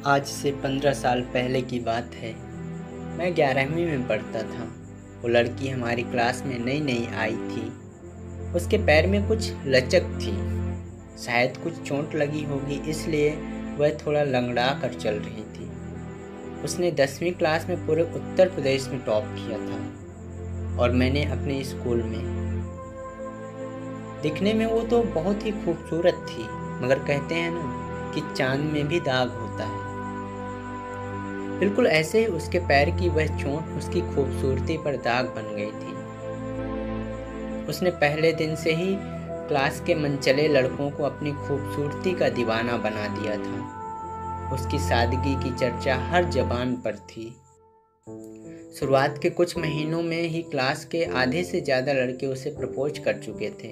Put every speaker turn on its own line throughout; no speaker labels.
आज से 15 साल पहले की बात है। मैं 11वीं में पढ़ता था। वो लड़की हमारी क्लास में नई नई आई थी। उसके पैर में कुछ लचक थी। शायद कुछ चोट लगी होगी, इसलिए वह थोड़ा लंगड़ा कर चल रही थी। उसने 10वीं क्लास में पूरे उत्तर प्रदेश में टॉप किया था और मैंने अपने स्कूल में। दिखने में वो तो बहुत ही खूबसूरत थी, मगर कहते हैं ना कि चांद में भी दाग होता है। बिल्कुल ऐसे ही उसके पैर की वह चोट उसकी खूबसूरती पर दाग बन गई थी। उसने पहले दिन से ही क्लास के मनचले लड़कों को अपनी खूबसूरती का दीवाना बना दिया था। उसकी सादगी की चर्चा हर जबान पर थी। शुरुआत के कुछ महीनों में ही क्लास के आधे से ज़्यादा लड़के उसे प्रपोज कर चुके थे।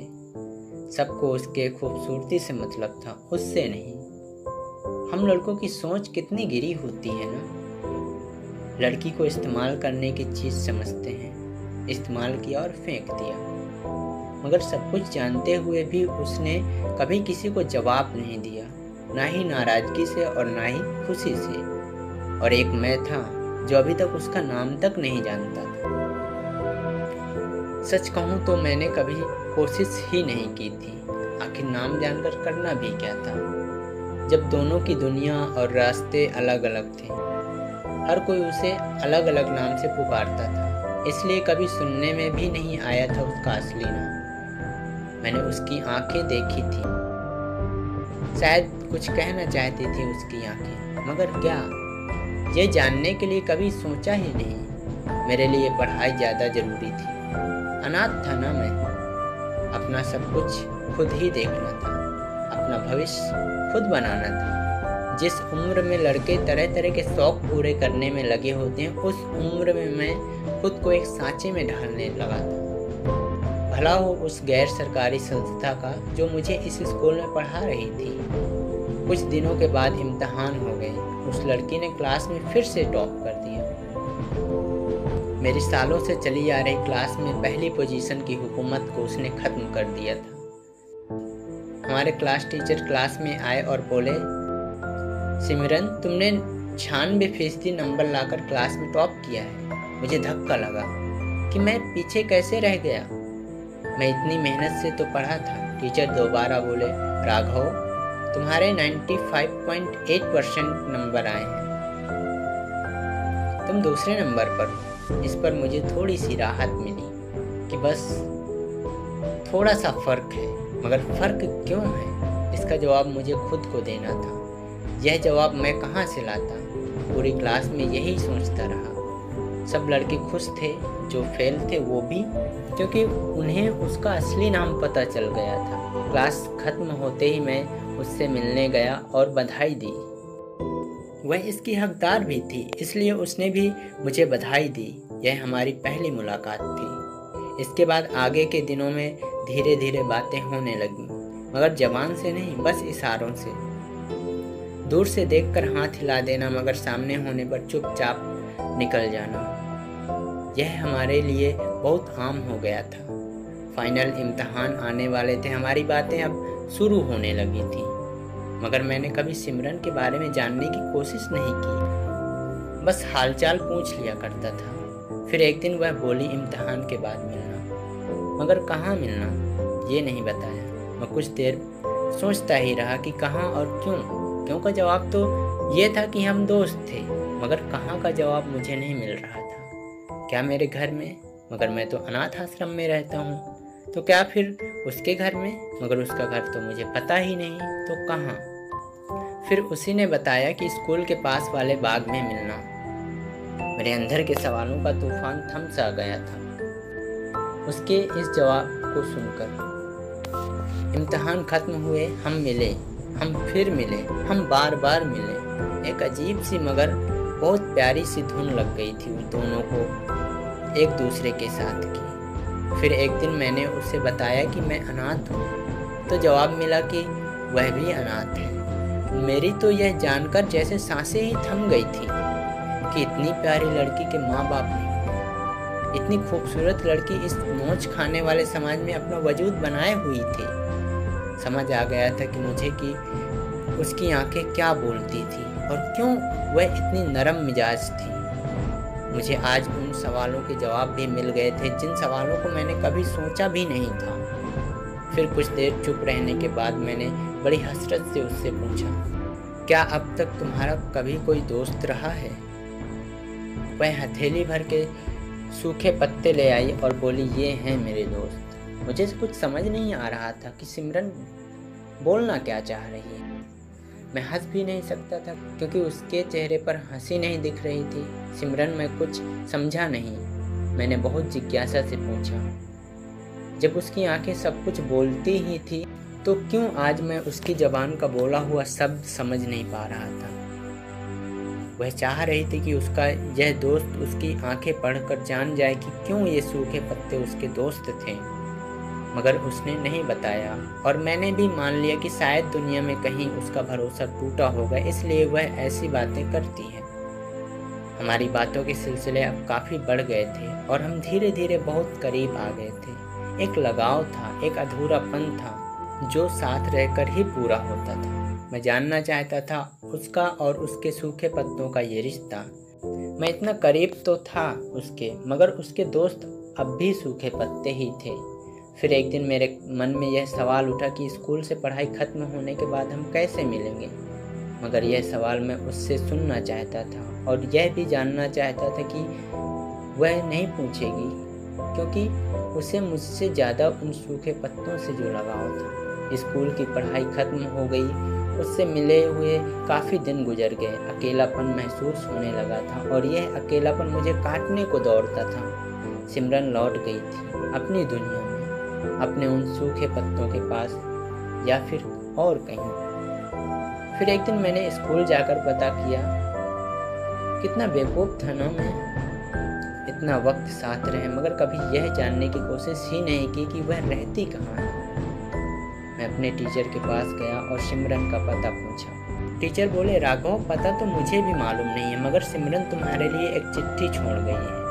सबको उसके खूबसूरती से मतलब था, उससे नहीं। हम लड़कों की सोच कितनी गिरी होती है ना। लड़की को इस्तेमाल करने की चीज़ समझते हैं। इस्तेमाल किया और फेंक दिया। मगर सब कुछ जानते हुए भी उसने कभी किसी को जवाब नहीं दिया, ना ही नाराज़गी से और ना ही खुशी से। और एक मैं था जो अभी तक उसका नाम तक नहीं जानता था। सच कहूँ तो मैंने कभी कोशिश ही नहीं की थी। आखिर नाम जानकर करना भी क्या था, जब दोनों की दुनिया और रास्ते अलग अलग थे। हर कोई उसे अलग अलग नाम से पुकारता था, इसलिए कभी सुनने में भी नहीं आया था उसका असली नाम। मैंने उसकी आंखें देखी थी। शायद कुछ कहना चाहती थी उसकी आंखें, मगर क्या, ये जानने के लिए कभी सोचा ही नहीं। मेरे लिए पढ़ाई ज़्यादा ज़रूरी थी। अनाथ था ना मैं। अपना सब कुछ खुद ही देखना था, अपना भविष्य खुद बनाना था। जिस उम्र में लड़के तरह तरह के शौक पूरे करने में लगे होते हैं, उस उम्र में मैं खुद को एक सांचे में ढालने लगा था। भला हो उस गैर सरकारी संस्था का जो मुझे इस स्कूल में पढ़ा रही थी। कुछ दिनों के बाद इम्तिहान हो गए। उस लड़की ने क्लास में फिर से टॉप कर दिया। मेरी सालों से चली आ रही क्लास में पहली पोजीशन की हुकूमत को उसने ख़त्म कर दिया था। हमारे क्लास टीचर क्लास में आए और बोले, सिमरन, तुमने 96% नंबर लाकर क्लास में टॉप किया है। मुझे धक्का लगा कि मैं पीछे कैसे रह गया। मैं इतनी मेहनत से तो पढ़ा था। टीचर दोबारा बोले, राघव, तुम्हारे 95.8% नंबर आए हैं। तुम दूसरे नंबर पर हो। इस पर मुझे थोड़ी सी राहत मिली कि बस थोड़ा सा फ़र्क है। मगर फ़र्क क्यों है, इसका जवाब मुझे खुद को देना था। यह जवाब मैं कहाँ से लाता। पूरी क्लास में यही सोचता रहा। सब लड़के खुश थे, जो फेल थे वो भी, क्योंकि उन्हें उसका असली नाम पता चल गया था। क्लास खत्म होते ही मैं उससे मिलने गया और बधाई दी। वह इसकी हकदार भी थी, इसलिए उसने भी मुझे बधाई दी। यह हमारी पहली मुलाकात थी। इसके बाद आगे के दिनों में धीरे धीरे बातें होने लगीं, मगर जबान से नहीं, बस इशारों से। दूर से देखकर हाथ हिला देना, मगर सामने होने पर चुपचाप निकल जाना। यह हमारे लिए बहुत आम हो गया था। फाइनल इम्तिहान आने वाले थे। हमारी बातें अब शुरू होने लगी थी, मगर मैंने कभी सिमरन के बारे में जानने की कोशिश नहीं की। बस हालचाल पूछ लिया करता था। फिर एक दिन वह बोली, इम्तिहान के बाद मिलना। मगर कहाँ मिलना, ये नहीं बताया। मैं कुछ देर सोचता ही रहा कि कहाँ और क्यों। क्यों का जवाब तो ये था कि हम दोस्त थे, मगर कहाँ का जवाब मुझे नहीं मिल रहा था। क्या मेरे घर में? मगर मैं तो अनाथ आश्रम में रहता हूँ। तो क्या फिर उसके घर में? मगर उसका घर तो मुझे पता ही नहीं। तो कहाँ? फिर उसी ने बताया कि स्कूल के पास वाले बाग में मिलना। मेरे अंदर के सवालों का तूफान थम सा गया था उसके इस जवाब को सुनकर। इम्तिहान खत्म हुए, हम मिले, हम फिर मिले, हम बार बार मिले। एक अजीब सी मगर बहुत प्यारी सी धुन लग गई थी उन दोनों को एक दूसरे के साथ की। फिर एक दिन मैंने उसे बताया कि मैं अनाथ हूँ, तो जवाब मिला कि वह भी अनाथ है। मेरी तो यह जानकर जैसे सांसें ही थम गई थी कि इतनी प्यारी लड़की के माँ बाप नहीं। इतनी खूबसूरत लड़की इस नोच खाने वाले समाज में अपना वजूद बनाए हुई थी। समझ आ गया था कि मुझे कि उसकी आंखें क्या बोलती थी। और क्यों वह इतनी नरम मिजाज थी। मुझे आज उन सवालों के जवाब भी मिल गए थे जिन सवालों को मैंने कभी सोचा भी नहीं था। फिर कुछ देर चुप रहने के बाद मैंने बड़ी हसरत से उससे पूछा, क्या अब तक तुम्हारा कभी कोई दोस्त रहा है? वह हथेली भर के सूखे पत्ते ले आई और बोली, ये हैं मेरे दोस्त। मुझे कुछ समझ नहीं आ रहा था कि सिमरन बोलना क्या चाह रही है। मैं हंस भी नहीं सकता था क्योंकि उसके चेहरे पर हंसी नहीं दिख रही थी। सिमरन मैं कुछ समझा नहीं। मैंने बहुत जिज्ञासा से पूछा, जब उसकी आंखें सब कुछ बोलती ही थी तो क्यों आज मैं उसकी ज़बान का बोला हुआ शब्द समझ नहीं पा रहा था। वह चाह रही थी कि उसका यह दोस्त उसकी आंखें पढ़कर जान जाए कि क्यों ये सूखे पत्ते उसके दोस्त थे, मगर उसने नहीं बताया और मैंने भी मान लिया कि शायद दुनिया में कहीं उसका भरोसा टूटा होगा, इसलिए वह ऐसी बातें करती है। हमारी बातों के सिलसिले अब काफ़ी बढ़ गए थे और हम धीरे धीरे बहुत करीब आ गए थे। एक लगाव था, एक अधूरापन था जो साथ रहकर ही पूरा होता था। मैं जानना चाहता था उसका और उसके सूखे पत्तों का ये रिश्ता। मैं इतना करीब तो था उसके, मगर उसके दोस्त अब भी सूखे पत्ते ही थे। फिर एक दिन मेरे मन में यह सवाल उठा कि स्कूल से पढ़ाई खत्म होने के बाद हम कैसे मिलेंगे, मगर यह सवाल मैं उससे सुनना चाहता था और यह भी जानना चाहता था कि वह नहीं पूछेगी, क्योंकि उसे मुझसे ज़्यादा उन सूखे पत्तों से जो लगाव था। स्कूल की पढ़ाई खत्म हो गई, उससे मिले हुए काफ़ी दिन गुजर गए। अकेलापन महसूस होने लगा था और यह अकेलापन मुझे काटने को दौड़ता था। सिमरन लौट गई थी अपनी दुनिया में, अपने उन सूखे पत्तों के पास या फिर और कहीं। फिर एक दिन मैंने स्कूल जाकर पता किया, कितना बेवकूफ़ था ना मैं। इतना वक्त साथ रहे मगर कभी यह जानने की कोशिश ही नहीं की कि वह रहती कहाँ है। मैं अपने टीचर के पास गया और सिमरन का पता पूछा। टीचर बोले, राघव, पता तो मुझे भी मालूम नहीं है, मगर सिमरन तुम्हारे लिए एक चिट्ठी छोड़ गई है।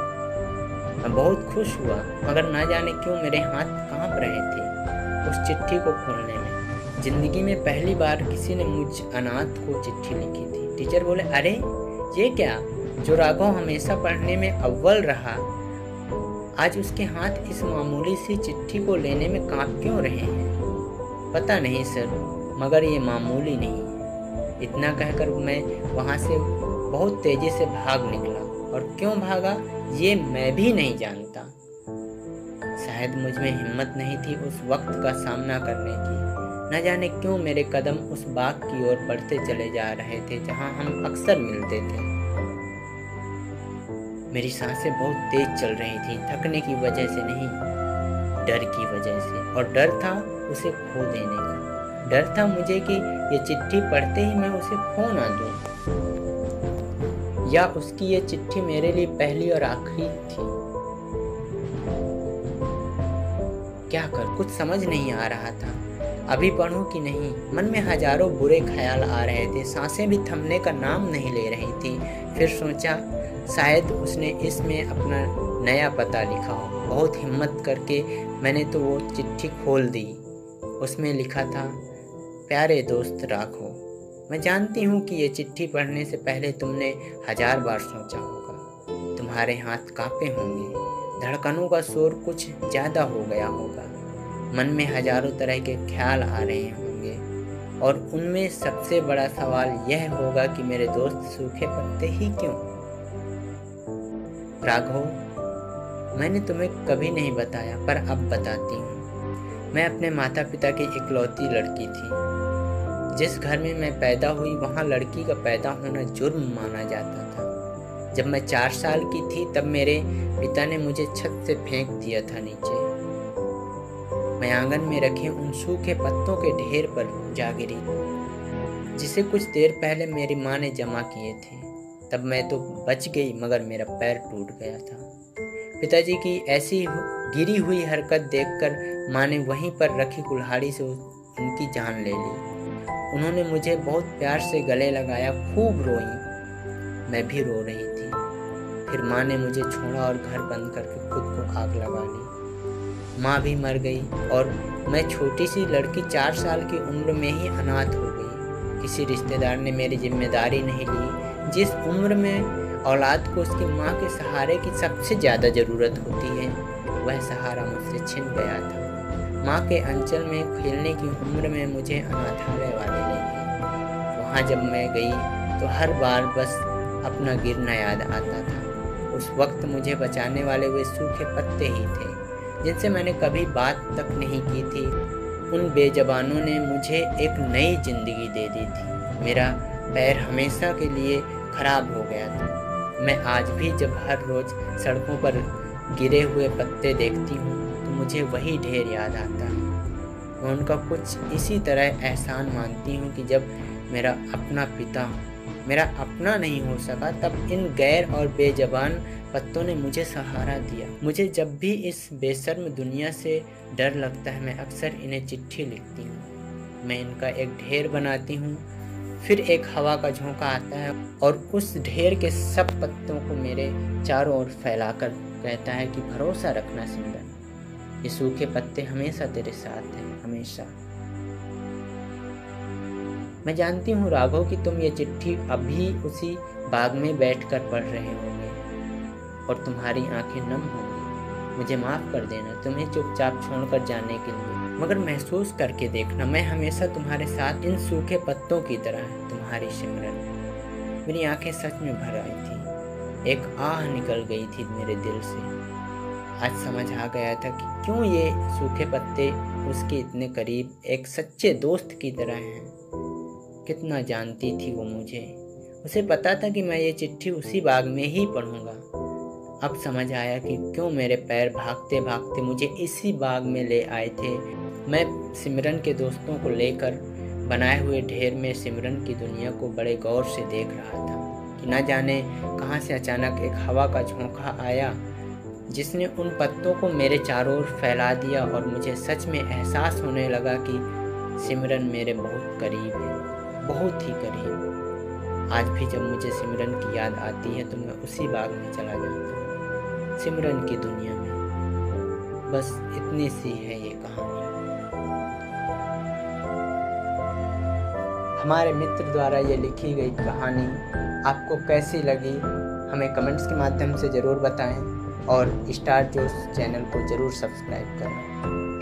मैं बहुत खुश हुआ, मगर ना जाने क्यों मेरे हाथ कांप रहे थे उस चिट्ठी को खोलने में। जिंदगी में पहली बार किसी ने मुझ अनाथ को चिट्ठी लिखी थी। टीचर बोले, अरे ये क्या, जो राघव हमेशा पढ़ने में अव्वल रहा, आज उसके हाथ इस मामूली सी चिट्ठी को लेने में कांप क्यों रहे हैं? पता नहीं सर, मगर ये मामूली नहीं है। इतना कहकर मैं वहाँ से बहुत तेज़ी से भाग निकला और क्यों भागा ये मैं भी नहीं जानता। शायद मुझ में हिम्मत नहीं थी उस वक्त का सामना करने की। न जाने क्यों मेरे कदम उस बाग की ओर बढ़ते चले जा रहे थे जहाँ हम अक्सर मिलते थे। मेरी सांसें बहुत तेज चल रही थी, थकने की वजह से नहीं, डर की वजह से। और डर था उसे खो देने का। डर था मुझे कि ये चिट्ठी पढ़ते ही मैं उसे खो ना दूं, या उसकी ये चिट्ठी मेरे लिए पहली और आखिरी थी। क्या कर, कुछ समझ नहीं आ रहा था। अभी पढ़ूं कि नहीं, मन में हजारों बुरे ख्याल आ रहे थे। सांसें भी थमने का नाम नहीं ले रही थी। फिर सोचा, शायद उसने इसमें अपना नया पता लिखा हो। बहुत हिम्मत करके मैंने तो वो चिट्ठी खोल दी। उसमें लिखा था, प्यारे दोस्त राघव, मैं जानती हूँ कि ये चिट्ठी पढ़ने से पहले तुमने 1000 बार सोचा होगा। तुम्हारे हाथ कांपे होंगे, धड़कनों का शोर कुछ ज़्यादा हो गया होगा, मन में हजारों तरह के ख्याल आ रहे होंगे, और उनमें सबसे बड़ा सवाल यह होगा कि मेरे दोस्त सूखे पत्ते ही क्यों? राघव, मैंने तुम्हें कभी नहीं बताया, पर अब बताती हूँ। मैं अपने माता पिता की इकलौती लड़की थी। जिस घर में मैं पैदा हुई वहाँ लड़की का पैदा होना जुर्म माना जाता था। जब मैं 4 साल की थी तब मेरे पिता ने मुझे छत से फेंक दिया था नीचे। मैं आंगन में रखे उन सूखे पत्तों के ढेर पर जा गिरी, जिसे कुछ देर पहले मेरी माँ ने जमा किए थे। तब मैं तो बच गई, मगर मेरा पैर टूट गया था। पिताजी की ऐसी गिरी हुई हरकत देखकर माँ ने वहीं पर रखी कुल्हाड़ी से उनकी जान ले ली। उन्होंने मुझे बहुत प्यार से गले लगाया, खूब रोई। मैं भी रो रही थी। फिर माँ ने मुझे छोड़ा और घर बंद करके खुद को आग लगा ली। माँ भी मर गई और मैं छोटी सी लड़की 4 साल की उम्र में ही अनाथ हो गई। किसी रिश्तेदार ने मेरी जिम्मेदारी नहीं ली। जिस उम्र में औलाद को उसकी माँ के सहारे की सबसे ज़्यादा ज़रूरत होती है, वह सहारा मुझसे छिन गया था। माँ के अंचल में खेलने की उम्र में मुझे अनाथालय वाले ले गए। वहाँ जब मैं गई तो हर बार बस अपना गिरना याद आता था। उस वक्त मुझे बचाने वाले वे सूखे पत्ते ही थे जिनसे मैंने कभी बात तक नहीं की थी। उन बेज़बानों ने मुझे एक नई जिंदगी दे दी थी। मेरा पैर हमेशा के लिए खराब हो गया था। मैं आज भी जब हर रोज़ सड़कों पर गिरे हुए पत्ते देखती हूँ तो मुझे वही ढेर याद आता है। मैं उनका कुछ इसी तरह एहसान मानती हूँ कि जब मेरा अपना पिता मेरा अपना नहीं हो सका, तब इन गैर और बेज़बान पत्तों ने मुझे सहारा दिया। मुझे जब भी इस बेशर्म दुनिया से डर लगता है, मैं अक्सर इन्हें चिट्ठी लिखती हूँ। मैं इनका एक ढेर बनाती हूँ, फिर एक हवा का झोंका आता है और उस ढेर के सब पत्तों को मेरे चारों ओर फैलाकर कहता है कि भरोसा रखना सिमरन, ये सूखे पत्ते हमेशा तेरे साथ हैं, हमेशा। मैं जानती हूँ राघव कि तुम ये चिट्ठी अभी उसी बाग में बैठकर पढ़ रहे होंगे और तुम्हारी आंखें नम होंगी। मुझे माफ़ कर देना तुम्हें चुपचाप छोड़कर जाने के लिए, मगर महसूस करके देखना मैं हमेशा तुम्हारे साथ इन सूखे पत्तों की तरह, तुम्हारी सिमरन। मेरी आंखें सच में भर आई थी, एक आह निकल गई थी मेरे दिल से। आज समझ आ गया था कि क्यों ये सूखे पत्ते उसके इतने करीब एक सच्चे दोस्त की तरह हैं। कितना जानती थी वो मुझे, उसे पता था कि मैं ये चिट्ठी उसी बाग में ही पढ़ूंगा। अब समझ आया कि क्यों मेरे पैर भागते भागते मुझे इसी बाग में ले आए थे। मैं सिमरन के दोस्तों को लेकर बनाए हुए ढेर में सिमरन की दुनिया को बड़े गौर से देख रहा था कि न जाने कहाँ से अचानक एक हवा का झोंका आया जिसने उन पत्तों को मेरे चारों ओर फैला दिया और मुझे सच में एहसास होने लगा कि सिमरन मेरे बहुत करीब है, बहुत ही करीब। आज भी जब मुझे सिमरन की याद आती है तो मैं उसी बाग में चला जाता हूँ, सिमरन की दुनिया में। बस इतनी सी है ये कहानी। हमारे मित्र द्वारा ये लिखी गई कहानी आपको कैसी लगी हमें कमेंट्स के माध्यम से ज़रूर बताएं और स्टार जोश चैनल को ज़रूर सब्सक्राइब करें।